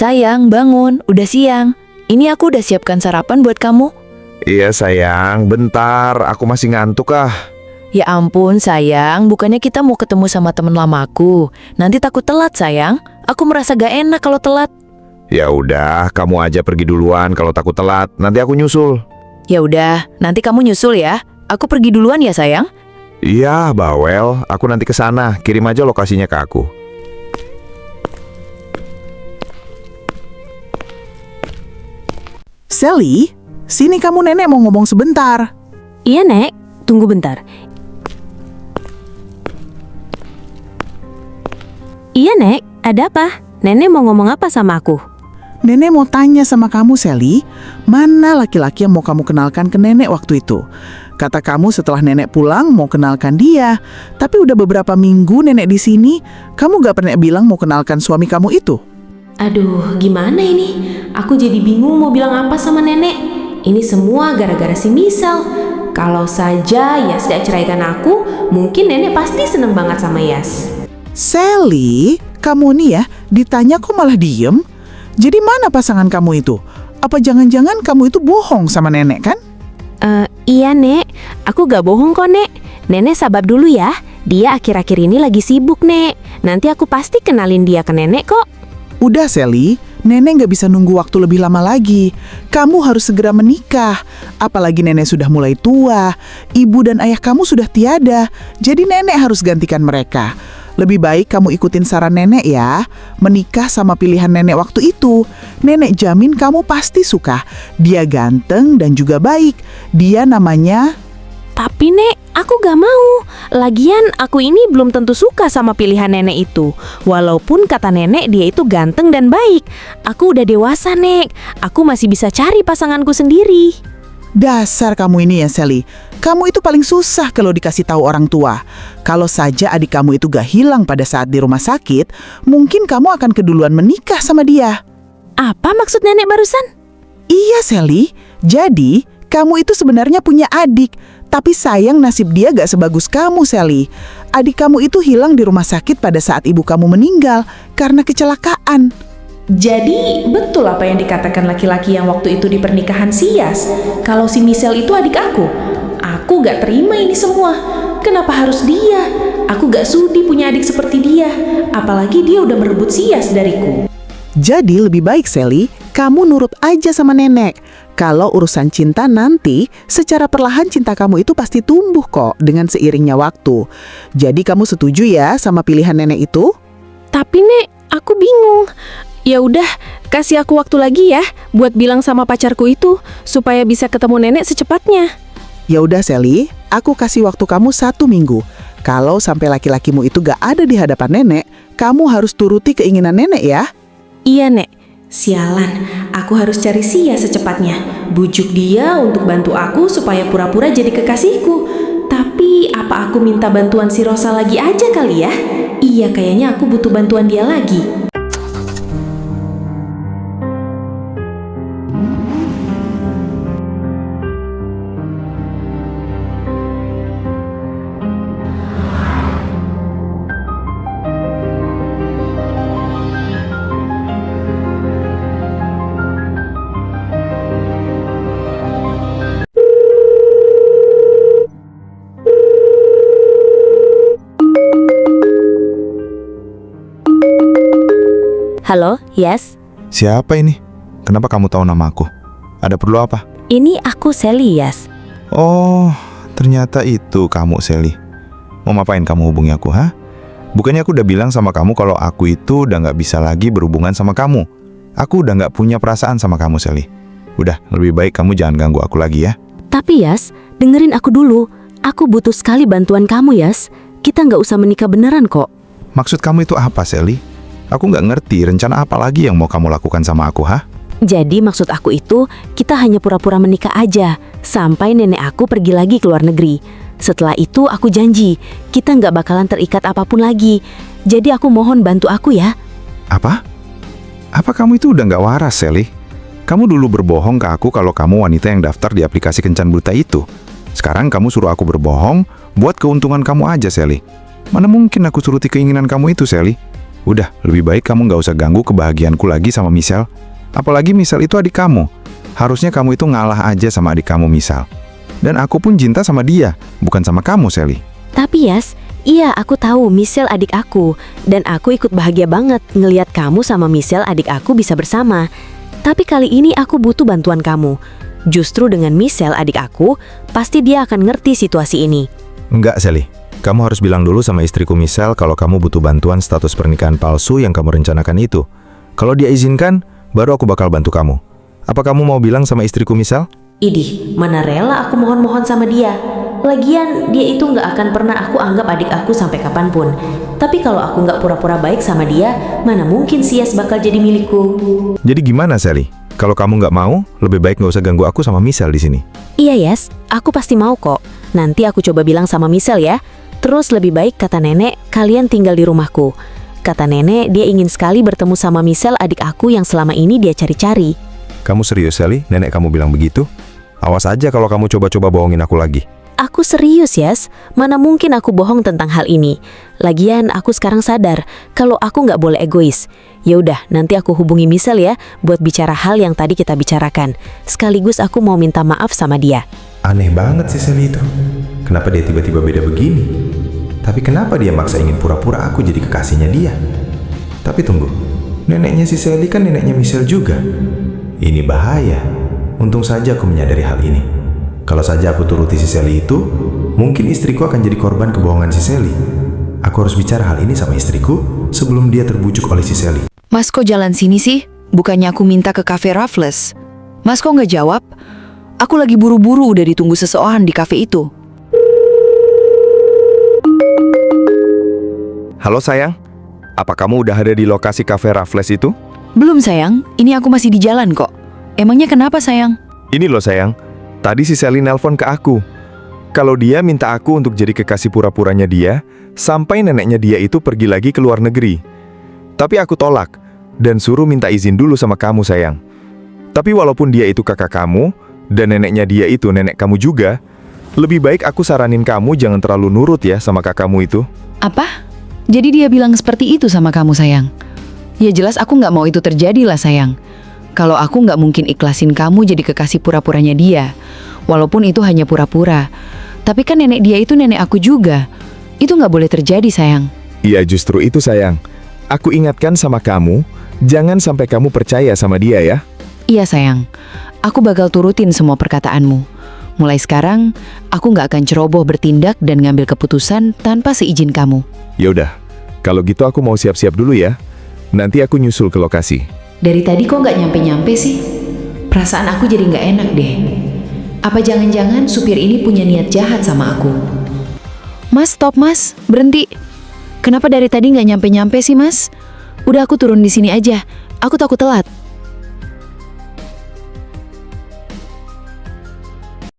Sayang, bangun, udah siang. Ini aku udah siapkan sarapan buat kamu. Iya sayang, bentar, aku masih ngantuk ah. Ya ampun sayang, bukannya kita mau ketemu sama temen lamaku. Nanti takut telat sayang. Aku merasa gak enak kalau telat. Ya udah, kamu aja pergi duluan kalau takut telat. Nanti aku nyusul. Ya udah, nanti kamu nyusul ya. Aku pergi duluan ya sayang. Iya, bawel. Aku nanti ke sana. Kirim aja lokasinya ke aku. Sally, sini kamu, nenek mau ngomong sebentar. Iya, Nek. Tunggu bentar. Iya, Nek. Ada apa? Nenek mau ngomong apa sama aku? Nenek mau tanya sama kamu, Sally. Mana laki-laki yang mau kamu kenalkan ke nenek waktu itu? Kata kamu setelah nenek pulang mau kenalkan dia. Tapi udah beberapa minggu nenek di sini, kamu gak pernah bilang mau kenalkan suami kamu itu. Aduh, gimana ini? Aku jadi bingung mau bilang apa sama nenek. Ini semua gara-gara si Misal. Kalau saja Yas gak ceraikan aku, mungkin nenek pasti seneng banget sama Yas. Sally, kamu nih ya, ditanya kok malah diem? Jadi mana pasangan kamu itu? Apa jangan-jangan kamu itu bohong sama nenek kan? Iya, Nek. Aku gak bohong kok, Nek. Nenek sabar dulu ya. Dia akhir-akhir ini lagi sibuk, Nek. Nanti aku pasti kenalin dia ke nenek kok. Udah, Sally, nenek gak bisa nunggu waktu lebih lama lagi. Kamu harus segera menikah. Apalagi nenek sudah mulai tua. Ibu dan ayah kamu sudah tiada. Jadi nenek harus gantikan mereka. Lebih baik kamu ikutin saran nenek ya. Menikah sama pilihan nenek waktu itu. Nenek jamin kamu pasti suka. Dia ganteng dan juga baik. Dia namanya... Tapi, Nek, aku gak mau. Lagian aku ini belum tentu suka sama pilihan nenek itu. Walaupun kata nenek dia itu ganteng dan baik. Aku udah dewasa, Nek. Aku masih bisa cari pasanganku sendiri. Dasar kamu ini ya, Sally. Kamu itu paling susah kalau dikasih tahu orang tua. Kalau saja adik kamu itu gak hilang pada saat di rumah sakit, mungkin kamu akan keduluan menikah sama dia. Apa maksud nenek barusan? Iya, Sally. Jadi, kamu itu sebenarnya punya adik. Tapi sayang nasib dia gak sebagus kamu, Sally. Adik kamu itu hilang di rumah sakit pada saat ibu kamu meninggal karena kecelakaan. Jadi betul apa yang dikatakan laki-laki yang waktu itu di pernikahan si Yas? Kalau si Misal itu adik aku. Aku gak terima ini semua. Kenapa harus dia? Aku gak sudi punya adik seperti dia. Apalagi dia udah merebut si Yas dariku. Jadi lebih baik, Sally, kamu nurut aja sama nenek. Kalau urusan cinta nanti, secara perlahan cinta kamu itu pasti tumbuh kok dengan seiringnya waktu. Jadi kamu setuju ya sama pilihan nenek itu? Tapi, Nek, aku bingung. Ya udah, kasih aku waktu lagi ya buat bilang sama pacarku itu supaya bisa ketemu nenek secepatnya. Ya udah, Sally, aku kasih waktu kamu 1 minggu. Kalau sampai laki-lakimu itu gak ada di hadapan nenek, kamu harus turuti keinginan nenek ya. Iya, Nek. Sialan, aku harus cari si Yas secepatnya. Bujuk dia untuk bantu aku supaya pura-pura jadi kekasihku. Tapi apa aku minta bantuan si Rosa lagi aja kali ya? Iya, kayaknya aku butuh bantuan dia lagi. Halo, Yes? Siapa ini? Kenapa kamu tahu nama aku? Ada perlu apa? Ini aku Sally, Yes. Oh, ternyata itu kamu, Sally. Mau ngapain kamu hubungi aku, ha? Bukannya aku udah bilang sama kamu kalau aku itu udah gak bisa lagi berhubungan sama kamu. Aku udah gak punya perasaan sama kamu, Sally. Udah, lebih baik kamu jangan ganggu aku lagi ya. Tapi, Yes, dengerin aku dulu. Aku butuh sekali bantuan kamu, Yes. Kita gak usah menikah beneran kok. Maksud kamu itu apa, Sally? Aku gak ngerti rencana apa lagi yang mau kamu lakukan sama aku, ha? Jadi maksud aku itu, kita hanya pura-pura menikah aja sampai nenek aku pergi lagi ke luar negeri. Setelah itu aku janji, kita nggak bakalan terikat apapun lagi. Jadi aku mohon bantu aku ya. Apa? Apa kamu itu udah gak waras, Sally? Kamu dulu berbohong ke aku kalau kamu wanita yang daftar di aplikasi Kencan Buta itu. Sekarang kamu suruh aku berbohong buat keuntungan kamu aja, Sally. Mana mungkin aku turuti keinginan kamu itu, Sally? Udah, lebih baik kamu nggak usah ganggu kebahagiaanku lagi sama Michelle. Apalagi Michelle itu adik kamu. Harusnya kamu itu ngalah aja sama adik kamu Michelle. Dan aku pun cinta sama dia, bukan sama kamu, Sally. Tapi Yas, iya aku tahu Michelle adik aku. Dan aku ikut bahagia banget ngelihat kamu sama Michelle adik aku bisa bersama. Tapi kali ini aku butuh bantuan kamu. Justru dengan Michelle adik aku, pasti dia akan ngerti situasi ini. Enggak, Sally. Kamu harus bilang dulu sama istriku Michelle kalau kamu butuh bantuan status pernikahan palsu yang kamu rencanakan itu. Kalau dia izinkan, baru aku bakal bantu kamu. Apa kamu mau bilang sama istriku Michelle? Idih, mana rela aku mohon-mohon sama dia. Lagian dia itu nggak akan pernah aku anggap adik aku sampai kapanpun. Tapi kalau aku nggak pura-pura baik sama dia, mana mungkin Sias bakal jadi milikku. Jadi gimana, Sally? Kalau kamu nggak mau, lebih baik nggak usah ganggu aku sama Michelle di sini. Iya Yas, aku pasti mau kok. Nanti aku coba bilang sama Michelle ya. Terus lebih baik kata nenek, kalian tinggal di rumahku. Kata nenek, dia ingin sekali bertemu sama Michelle adik aku yang selama ini dia cari-cari. Kamu serius, Sally? Nenek kamu bilang begitu? Awas aja kalau kamu coba-coba bohongin aku lagi. Aku serius Yas, mana mungkin aku bohong tentang hal ini. Lagian aku sekarang sadar kalau aku nggak boleh egois. Ya udah, nanti aku hubungi Michelle ya buat bicara hal yang tadi kita bicarakan. Sekaligus aku mau minta maaf sama dia. Aneh banget sih Sally itu. Kenapa dia tiba-tiba beda begini? Tapi kenapa dia maksa ingin pura-pura aku jadi kekasihnya dia? Tapi tunggu, neneknya si Sally kan neneknya Michelle juga. Ini bahaya. Untung saja aku menyadari hal ini. Kalau saja aku turuti si Sally itu, mungkin istriku akan jadi korban kebohongan si Sally. Aku harus bicara hal ini sama istriku sebelum dia terbujuk oleh si Sally. Mas kok jalan sini sih? Bukannya aku minta ke cafe Raffles. Mas kok nggak jawab? Aku lagi buru-buru udah ditunggu seseorang di cafe itu. Halo sayang, apa kamu udah ada di lokasi cafe Raffles itu? Belum sayang, ini aku masih di jalan kok. Emangnya kenapa sayang? Ini loh sayang, tadi si Sally nelpon ke aku. Kalau dia minta aku untuk jadi kekasih pura-puranya dia, sampai neneknya dia itu pergi lagi ke luar negeri. Tapi aku tolak, dan suruh minta izin dulu sama kamu sayang. Tapi walaupun dia itu kakak kamu, dan neneknya dia itu nenek kamu juga, lebih baik aku saranin kamu jangan terlalu nurut ya sama kakakmu itu. Apa? Jadi dia bilang seperti itu sama kamu sayang? Ya jelas aku nggak mau itu terjadi lah sayang. Kalau aku nggak mungkin ikhlasin kamu jadi kekasih pura-puranya dia. Walaupun itu hanya pura-pura. Tapi kan nenek dia itu nenek aku juga. Itu nggak boleh terjadi sayang. Iya justru itu sayang. Aku ingatkan sama kamu, jangan sampai kamu percaya sama dia ya. Iya sayang, aku bakal turutin semua perkataanmu. Mulai sekarang, aku nggak akan ceroboh bertindak dan ngambil keputusan tanpa seizin kamu. Ya udah, kalau gitu aku mau siap-siap dulu ya. Nanti aku nyusul ke lokasi. Dari tadi kok nggak nyampe-nyampe sih? Perasaan aku jadi nggak enak deh. Apa jangan-jangan supir ini punya niat jahat sama aku? Mas, stop mas, berhenti. Kenapa dari tadi nggak nyampe-nyampe sih mas? Udah aku turun di sini aja, aku takut telat.